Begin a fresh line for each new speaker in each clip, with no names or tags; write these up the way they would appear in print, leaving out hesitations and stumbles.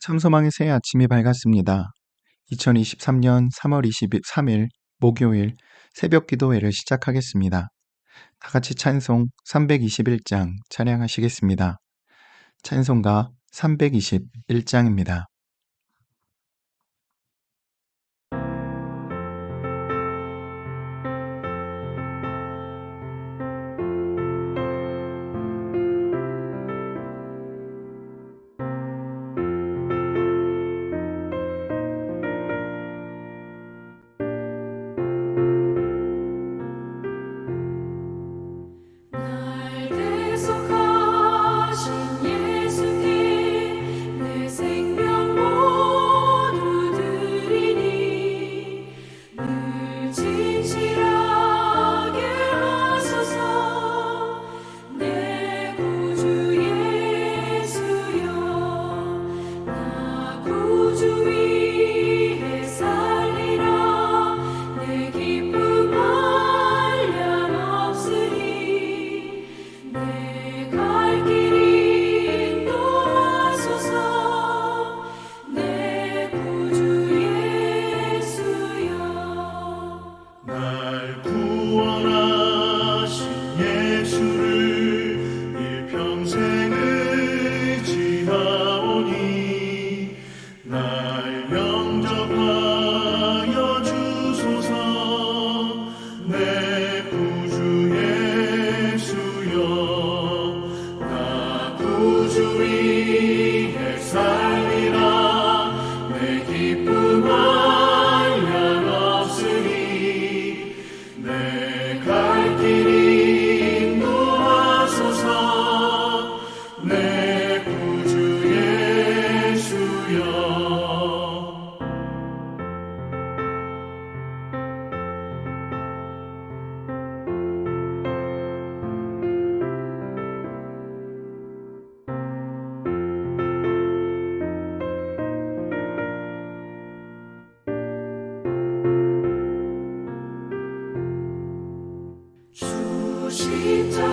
참소망의 새 아침이 밝았습니다. 2023년 3월 23일 목요일 새벽 기도회를 시작하겠습니다. 다 같이 찬송 321장 찬양하시겠습니다. 찬송가 321장입니다.
십자가에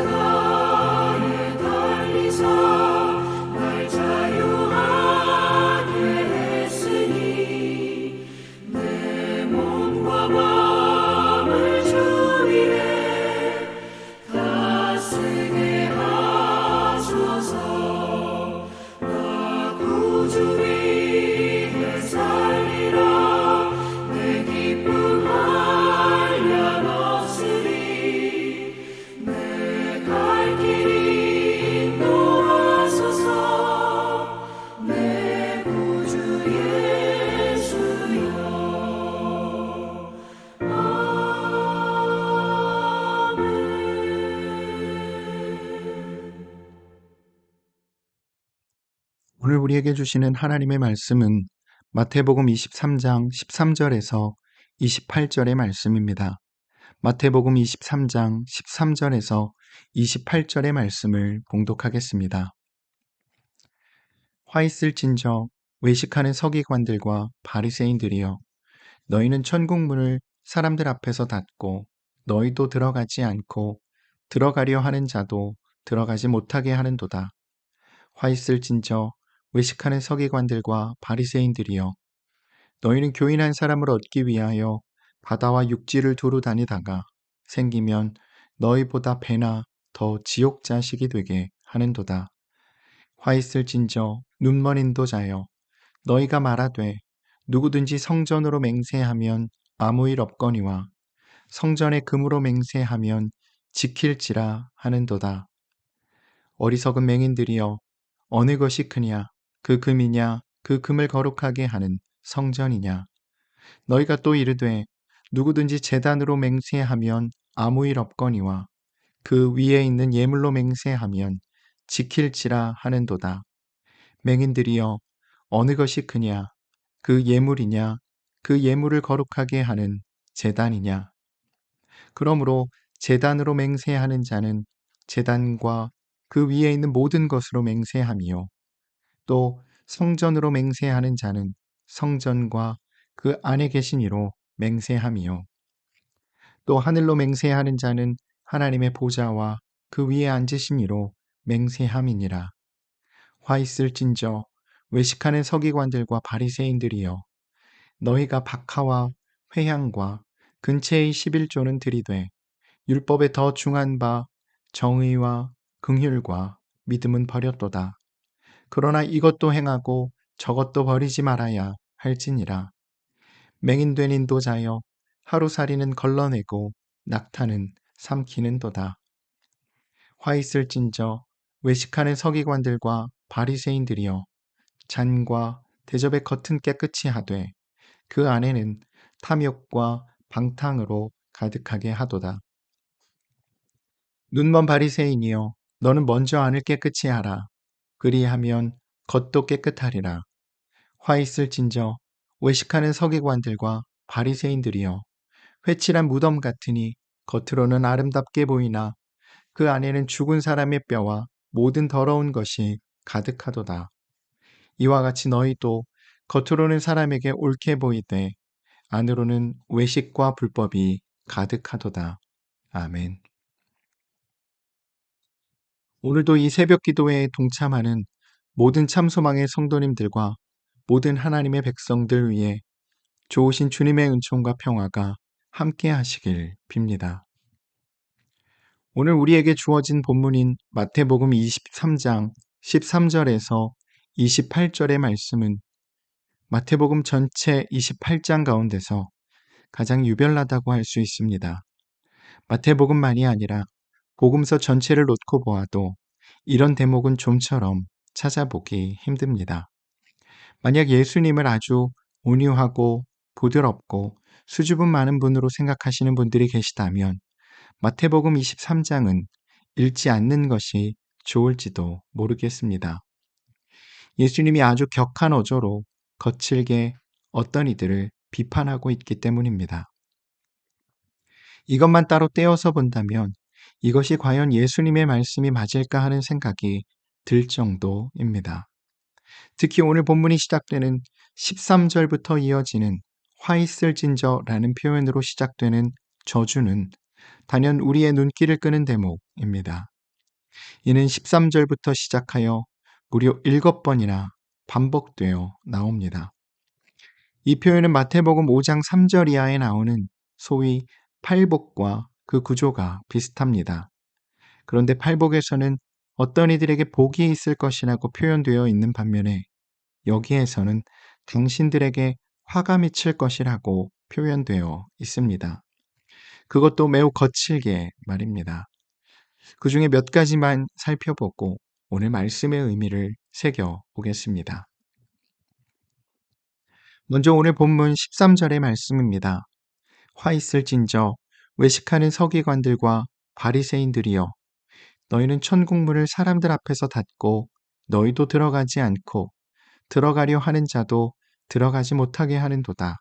달리사 날 자유하게 했으니 내 몸과 마음을 주 위에 다스게 하소서. 나 구주 위에 살리라. 내 기쁨 한량 없으리. 갈 길이 인도하소서. 내 구주 예수여. 아멘.
오늘 우리에게 주시는 하나님의 말씀은 마태복음 23장 13절에서 28절의 말씀입니다. 마태복음 23장 13절에서 28절의 말씀을 봉독하겠습니다. 화 있을진저 외식하는 서기관들과 바리새인들이여, 너희는 천국 문을 사람들 앞에서 닫고 너희도 들어가지 않고 들어가려 하는 자도 들어가지 못하게 하는도다. 화 있을진저 외식하는 서기관들과 바리새인들이여, 너희는 교인한 사람을 얻기 위하여 바다와 육지를 두루 다니다가 생기면 너희보다 배나 더 지옥 자식이 되게 하는도다. 화 있을진저 눈먼 인도자여, 너희가 말하되 누구든지 성전으로 맹세하면 아무 일 없거니와 성전의 금으로 맹세하면 지킬지라 하는도다. 어리석은 맹인들이여, 어느 것이 크냐, 그 금이냐, 그 금을 거룩하게 하는 성전이냐. 너희가 또 이르되 누구든지 제단으로 맹세하면 아무 일 없거니와 그 위에 있는 예물로 맹세하면 지킬지라 하는도다. 맹인들이여, 어느 것이 크냐, 그 예물이냐, 그 예물을 거룩하게 하는 제단이냐. 그러므로 제단으로 맹세하는 자는 제단과 그 위에 있는 모든 것으로 맹세하며, 또 성전으로 맹세하는 자는 성전과 그 안에 계신 이로 맹세하며, 또 하늘로 맹세하는 자는 하나님의 보좌와 그 위에 앉으신 이로 맹세함이니라. 화 있을진저 외식하는 서기관들과 바리새인들이여, 너희가 박하와 회향과 근처의 11조는 들이되 율법에 더 중한 바 정의와 긍휼과 믿음은 버렸도다. 그러나 이것도 행하고 저것도 버리지 말아야 할지니라. 맹인된 인도자여, 하루살이는 걸러내고 낙타는 삼키는도다. 화 있을진저 외식하는 서기관들과 바리새인들이여, 잔과 대접의 겉은 깨끗이 하되 그 안에는 탐욕과 방탕으로 가득하게 하도다. 눈먼 바리새인이여, 너는 먼저 안을 깨끗이 하라. 그리하면 겉도 깨끗하리라. 화 있을진저 외식하는 서기관들과 바리새인들이여, 회칠한 무덤 같으니 겉으로는 아름답게 보이나 그 안에는 죽은 사람의 뼈와 모든 더러운 것이 가득하도다. 이와 같이 너희도 겉으로는 사람에게 옳게 보이되 안으로는 외식과 불법이 가득하도다. 아멘. 오늘도 이 새벽 기도회에 동참하는 모든 참소망의 성도님들과 모든 하나님의 백성들 위해 좋으신 주님의 은총과 평화가 함께 하시길 빕니다. 오늘 우리에게 주어진 본문인 마태복음 23장 13절에서 28절의 말씀은 마태복음 전체 28장 가운데서 가장 유별나다고 할 수 있습니다. 마태복음만이 아니라 복음서 전체를 놓고 보아도 이런 대목은 좀처럼 찾아보기 힘듭니다. 만약 예수님을 아주 온유하고 부드럽고 수줍음 많은 분으로 생각하시는 분들이 계시다면 마태복음 23장은 읽지 않는 것이 좋을지도 모르겠습니다. 예수님이 아주 격한 어조로 거칠게 어떤 이들을 비판하고 있기 때문입니다. 이것만 따로 떼어서 본다면 이것이 과연 예수님의 말씀이 맞을까 하는 생각이 들 정도입니다. 특히 오늘 본문이 시작되는 13절부터 이어지는 화 있을진저라는 표현으로 시작되는 저주는 단연 우리의 눈길을 끄는 대목입니다. 이는 13절부터 시작하여 무려 7번이나 반복되어 나옵니다. 이 표현은 마태복음 5장 3절 이하에 나오는 소위 팔복과 그 구조가 비슷합니다. 그런데 팔복에서는 어떤 이들에게 복이 있을 것이라고 표현되어 있는 반면에 여기에서는 당신들에게 화가 미칠 것이라고 표현되어 있습니다. 그것도 매우 거칠게 말입니다. 그 중에 몇 가지만 살펴보고 오늘 말씀의 의미를 새겨보겠습니다. 먼저 오늘 본문 13절의 말씀입니다. 화 있을진저 외식하는 서기관들과 바리새인들이여, 너희는 천국문을 사람들 앞에서 닫고 너희도 들어가지 않고 들어가려 하는 자도 들어가지 못하게 하는도다.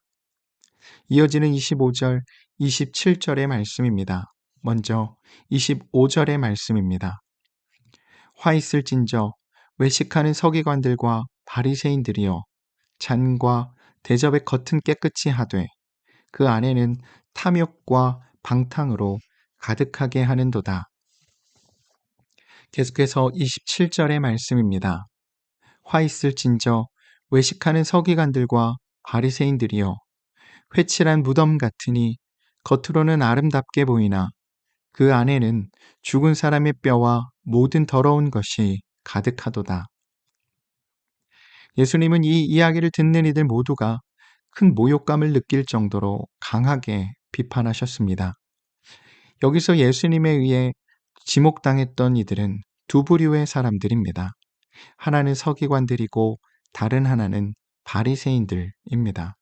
이어지는 25절, 27절의 말씀입니다. 먼저 25절의 말씀입니다. 화 있을진저 외식하는 서기관들과 바리새인들이여, 잔과 대접의 겉은 깨끗이 하되 그 안에는 탐욕과 방탕으로 가득하게 하는도다. 계속해서 27절의 말씀입니다. 화 있을진저 외식하는 서기관들과 바리새인들이여, 회칠한 무덤 같으니 겉으로는 아름답게 보이나 그 안에는 죽은 사람의 뼈와 모든 더러운 것이 가득하도다. 예수님은 이 이야기를 듣는 이들 모두가 큰 모욕감을 느낄 정도로 강하게 비판하셨습니다. 여기서 예수님에 의해 지목당했던 이들은 두 부류의 사람들입니다. 하나는 서기관들이고 다른 하나는 바리새인들입니다.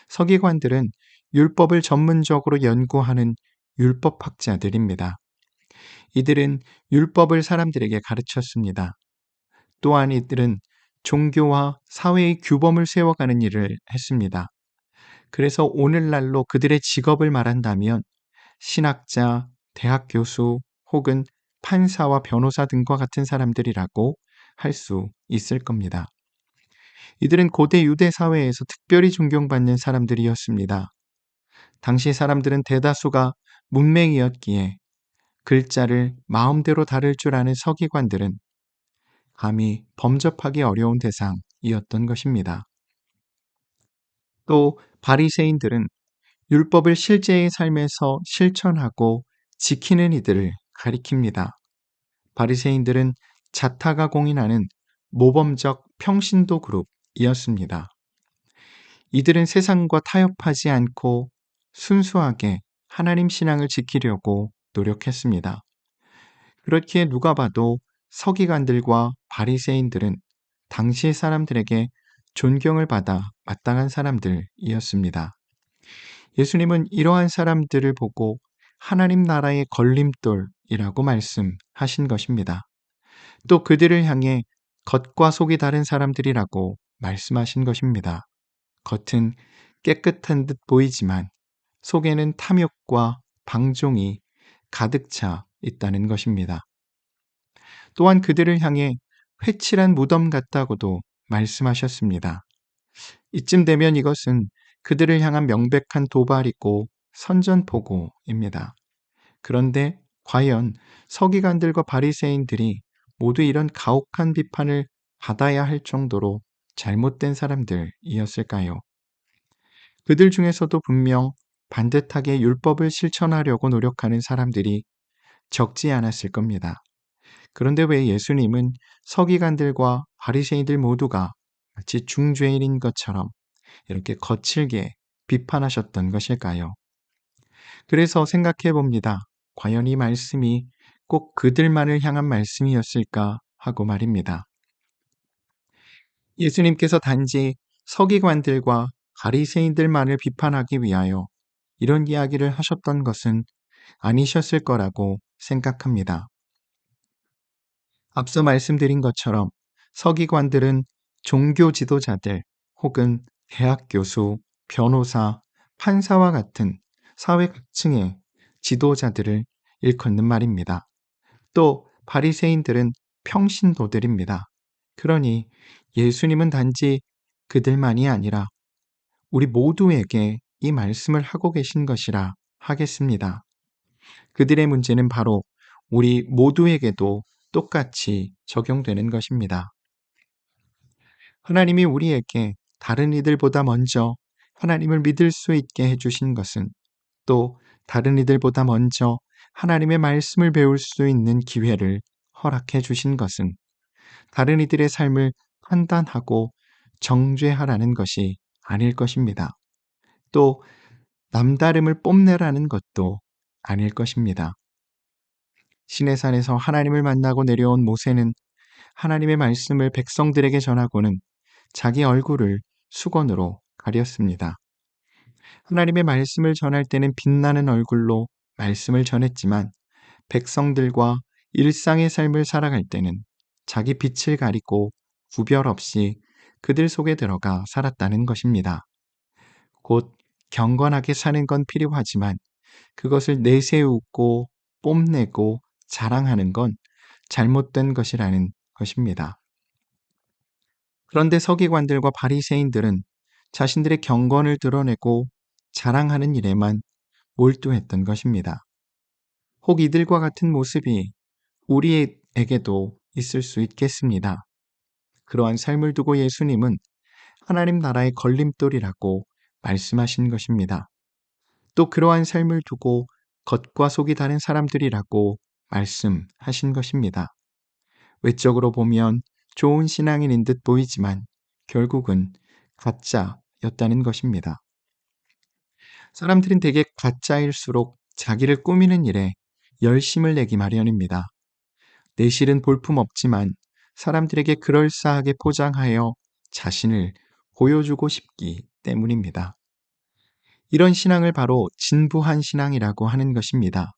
서기관들은 율법을 전문적으로 연구하는 율법학자들입니다. 이들은 율법을 사람들에게 가르쳤습니다. 또한 이들은 종교와 사회의 규범을 세워가는 일을 했습니다. 그래서 오늘날로 그들의 직업을 말한다면 신학자, 대학 교수 혹은 판사와 변호사 등과 같은 사람들이라고 할 수 있을 겁니다. 이들은 고대 유대 사회에서 특별히 존경받는 사람들이었습니다. 당시 사람들은 대다수가 문맹이었기에 글자를 마음대로 다룰 줄 아는 서기관들은 감히 범접하기 어려운 대상, 사람들이었던 것입니다. 또 바리새인들은 율법을 실제의 삶에서 실천하고 지키는 이들을 가리킵니다. 바리새인들은 자타가 공인하는 모범적 평신도 그룹이었습니다. 이들은 세상과 타협하지 않고 순수하게 하나님 신앙을 지키려고 노력했습니다. 그렇기에 누가 봐도 서기관들과 바리새인들은 당시 사람들에게 존경을 받아 마땅한 사람들이었습니다. 예수님은 이러한 사람들을 보고 하나님 나라의 걸림돌이라고 말씀하신 것입니다. 또 그들을 향해 겉과 속이 다른 사람들이라고 말씀하신 것입니다. 겉은 깨끗한 듯 보이지만 속에는 탐욕과 방종이 가득 차 있다는 것입니다. 또한 그들을 향해 회칠한 무덤 같다고도 말씀하셨습니다. 이쯤 되면 이것은 그들을 향한 명백한 도발이고 선전포고입니다. 그런데 과연 서기관들과 바리새인들이 모두 이런 가혹한 비판을 받아야 할 정도로 잘못된 사람들이었을까요? 그들 중에서도 분명 반듯하게 율법을 실천하려고 노력하는 사람들이 적지 않았을 겁니다. 그런데 왜 예수님은 서기관들과 바리새인들 모두가 마치 중죄인인 것처럼 이렇게 거칠게 비판하셨던 것일까요? 그래서 생각해 봅니다. 과연 이 말씀이 꼭 그들만을 향한 말씀이었을까 하고 말입니다. 예수님께서 단지 서기관들과 바리새인들만을 비판하기 위하여 이런 이야기를 하셨던 것은 아니셨을 거라고 생각합니다. 앞서 말씀드린 것처럼 서기관들은 종교 지도자들 혹은 대학 교수, 변호사, 판사와 같은 사회 각층의 지도자들을 일컫는 말입니다. 또 바리새인들은 평신도들입니다. 그러니 예수님은 단지 그들만이 아니라 우리 모두에게 이 말씀을 하고 계신 것이라 하겠습니다. 그들의 문제는 바로 우리 모두에게도 똑같이 적용되는 것입니다. 하나님이 우리에게 다른 이들보다 먼저 하나님을 믿을 수 있게 해주신 것은 또 다른 이들보다 먼저 하나님의 말씀을 배울 수 있는 기회를 허락해 주신 것은 다른 이들의 삶을 판단하고 정죄하라는 것이 아닐 것입니다. 또 남다름을 뽐내라는 것도 아닐 것입니다. 시내산에서 하나님을 만나고 내려온 모세는 하나님의 말씀을 백성들에게 전하고는 자기 얼굴을 수건으로 가렸습니다. 하나님의 말씀을 전할 때는 빛나는 얼굴로 말씀을 전했지만 백성들과 일상의 삶을 살아갈 때는 자기 빛을 가리고 구별 없이 그들 속에 들어가 살았다는 것입니다. 곧 경건하게 사는 건 필요하지만 그것을 내세우고 뽐내고 자랑하는 건 잘못된 것이라는 것입니다. 그런데 서기관들과 바리새인들은 자신들의 경건을 드러내고 자랑하는 일에만 몰두했던 것입니다. 혹 이들과 같은 모습이 우리에게도 있을 수 있겠습니다. 그러한 삶을 두고 예수님은 하나님 나라의 걸림돌이라고 말씀하신 것입니다. 또 그러한 삶을 두고 겉과 속이 다른 사람들이라고 말씀하신 것입니다. 외적으로 보면 좋은 신앙인인 듯 보이지만 결국은 가짜였다는 것입니다. 사람들은 대개 가짜일수록 자기를 꾸미는 일에 열심을 내기 마련입니다. 내실은 볼품없지만 사람들에게 그럴싸하게 포장하여 자신을 보여주고 싶기 때문입니다. 이런 신앙을 바로 진부한 신앙이라고 하는 것입니다.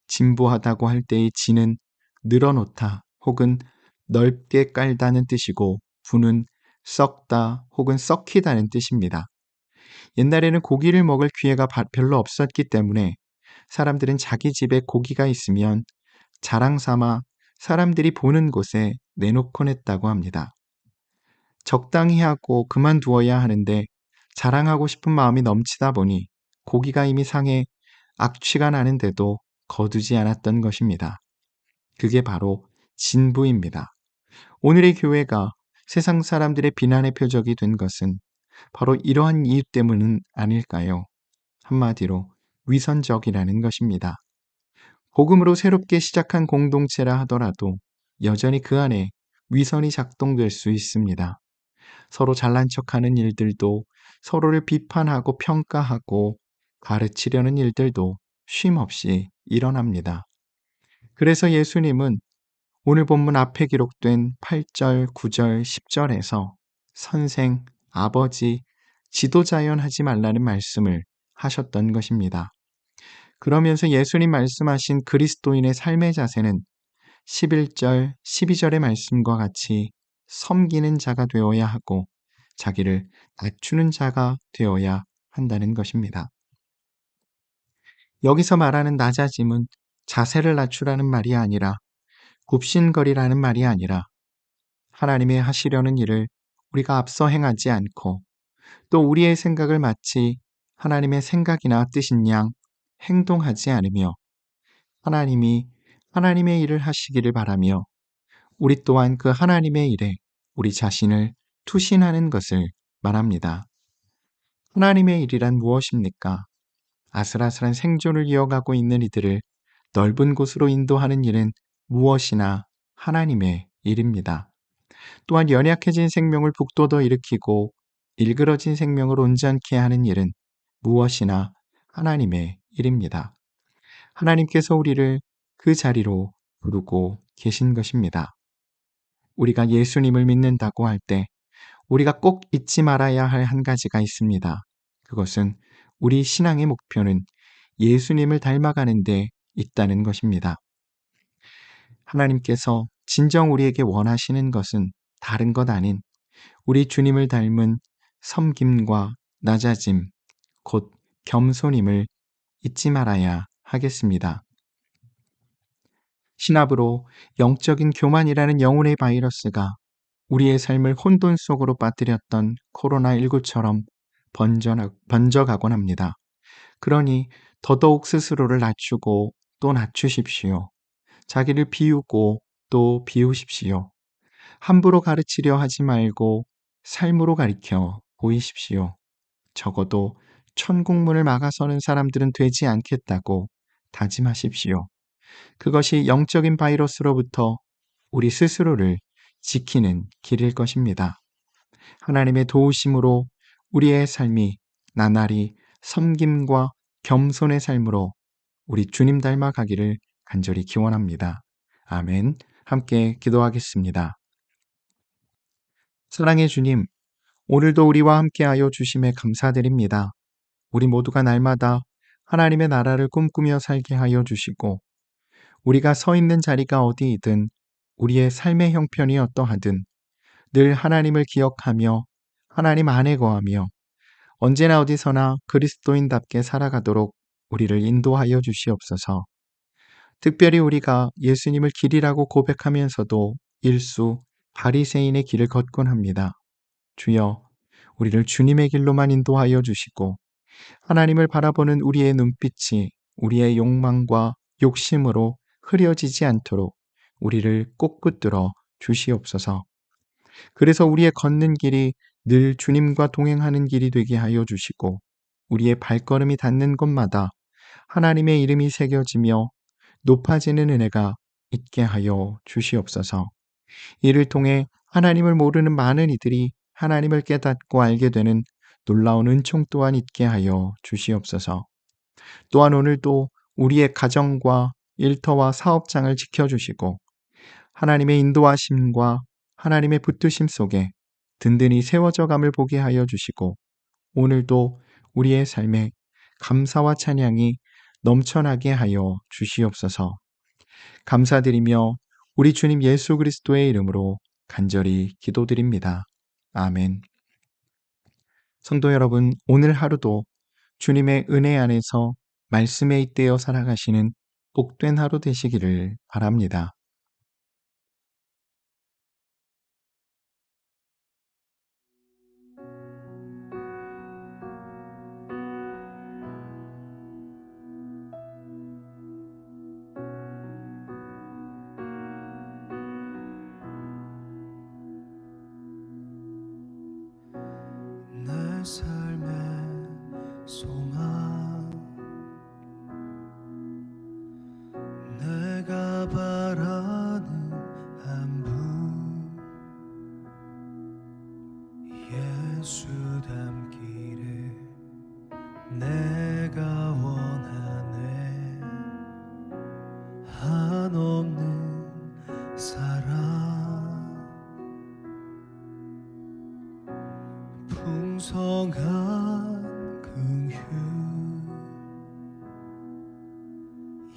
진부하다고 할 때의 진은 늘어놓다 혹은 넓게 깔다는 뜻이고 부는 썩다 혹은 썩히다는 뜻입니다. 옛날에는 고기를 먹을 기회가 별로 없었기 때문에 사람들은 자기 집에 고기가 있으면 자랑 삼아 사람들이 보는 곳에 내놓곤 했다고 합니다. 적당히 하고 그만두어야 하는데 자랑하고 싶은 마음이 넘치다 보니 고기가 이미 상해 악취가 나는데도 거두지 않았던 것입니다. 그게 바로 진부입니다. 오늘의 교회가 세상 사람들의 비난의 표적이 된 것은 바로 이러한 이유 때문은 아닐까요? 한마디로 위선적이라는 것입니다. 복음으로 새롭게 시작한 공동체라 하더라도 여전히 그 안에 위선이 작동될 수 있습니다. 서로 잘난 척하는 일들도, 서로를 비판하고 평가하고 가르치려는 일들도 쉼없이 일어납니다. 그래서 예수님은 오늘 본문 앞에 기록된 8절, 9절, 10절에서 선생, 아버지, 지도자연 하지 말라는 말씀을 하셨던 것입니다. 그러면서 예수님 말씀하신 그리스도인의 삶의 자세는 11절, 12절의 말씀과 같이 섬기는 자가 되어야 하고 자기를 낮추는 자가 되어야 한다는 것입니다. 여기서 말하는 낮아짐은 자세를 낮추라는 말이 아니라 굽신거리라는 말이 아니라 하나님이 하시려는 일을 우리가 앞서 행하지 않고 또 우리의 생각을 마치 하나님의 생각이나 뜻인 양 행동하지 않으며 하나님이 하나님의 일을 하시기를 바라며 우리 또한 그 하나님의 일에 우리 자신을 투신하는 것을 말합니다. 하나님의 일이란 무엇입니까? 아슬아슬한 생존을 이어가고 있는 이들을 넓은 곳으로 인도하는 일은 무엇이나 하나님의 일입니다. 또한 연약해진 생명을 북돋워 일으키고 일그러진 생명을 온전케 하는 일은 무엇이나 하나님의 일입니다. 하나님께서 우리를 그 자리로 부르고 계신 것입니다. 우리가 예수님을 믿는다고 할 때 우리가 꼭 잊지 말아야 할 한 가지가 있습니다. 그것은 우리 신앙의 목표는 예수님을 닮아가는 데 있다는 것입니다. 하나님께서 진정 우리에게 원하시는 것은 다른 것 아닌 우리 주님을 닮은 섬김과 낮아짐, 곧 겸손임을 잊지 말아야 하겠습니다. 신압으로 영적인 교만이라는 영혼의 바이러스가 우리의 삶을 혼돈 속으로 빠뜨렸던 코로나19처럼 번져가곤 합니다. 그러니 더더욱 스스로를 낮추고 또 낮추십시오. 자기를 비우고 또 비우십시오. 함부로 가르치려 하지 말고 삶으로 가리켜 보이십시오. 적어도 천국문을 막아서는 사람들은 되지 않겠다고 다짐하십시오. 그것이 영적인 바이러스로부터 우리 스스로를 지키는 길일 것입니다. 하나님의 도우심으로 우리의 삶이 나날이 섬김과 겸손의 삶으로 우리 주님 닮아가기를 간절히 기원합니다. 아멘. 함께 기도하겠습니다. 사랑의 주님, 오늘도 우리와 함께하여 주심에 감사드립니다. 우리 모두가 날마다 하나님의 나라를 꿈꾸며 살게 하여 주시고 우리가 서 있는 자리가 어디이든 우리의 삶의 형편이 어떠하든 늘 하나님을 기억하며 하나님 안에 거하며 언제나 어디서나 그리스도인답게 살아가도록 우리를 인도하여 주시옵소서. 특별히 우리가 예수님을 길이라고 고백하면서도 일수 바리새인의 길을 걷곤 합니다. 주여, 우리를 주님의 길로만 인도하여 주시고 하나님을 바라보는 우리의 눈빛이 우리의 욕망과 욕심으로 흐려지지 않도록 우리를 꼭 붙들어 주시옵소서. 그래서 우리의 걷는 길이 늘 주님과 동행하는 길이 되게 하여 주시고 우리의 발걸음이 닿는 곳마다 하나님의 이름이 새겨지며 높아지는 은혜가 있게 하여 주시옵소서. 이를 통해 하나님을 모르는 많은 이들이 하나님을 깨닫고 알게 되는 놀라운 은총 또한 있게 하여 주시옵소서. 또한 오늘도 우리의 가정과 일터와 사업장을 지켜주시고 하나님의 인도하심과 하나님의 붙드심 속에 든든히 세워져감을 보게 하여 주시고 오늘도 우리의 삶에 감사와 찬양이 넘쳐나게 하여 주시옵소서. 감사드리며 우리 주님 예수 그리스도의 이름으로 간절히 기도드립니다. 아멘. 성도 여러분, 오늘 하루도 주님의 은혜 안에서 말씀에 잇대어 살아가시는 복된 하루 되시기를 바랍니다.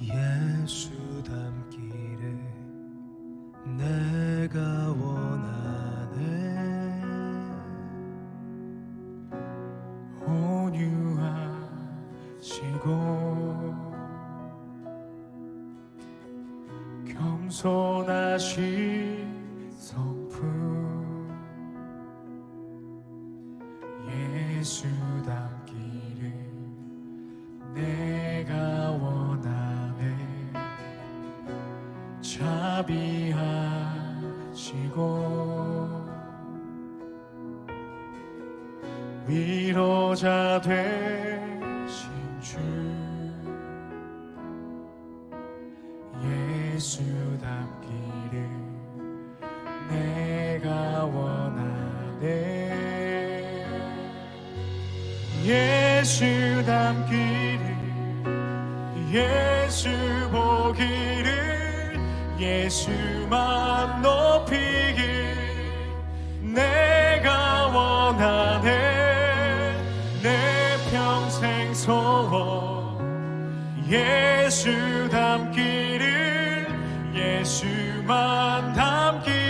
예수 닮기를 내가 원하네. 온유하시고 겸손하신 성품 예수 닮기를 내가 원하네. 자비하시고 위로자 되신 주 예수 닮기를 내가 원하네. 예수 닮기를 예수 보기를 예수만 높이길 내가 원하네. 내 평생 소원 예수 닮기를 예수만 닮기를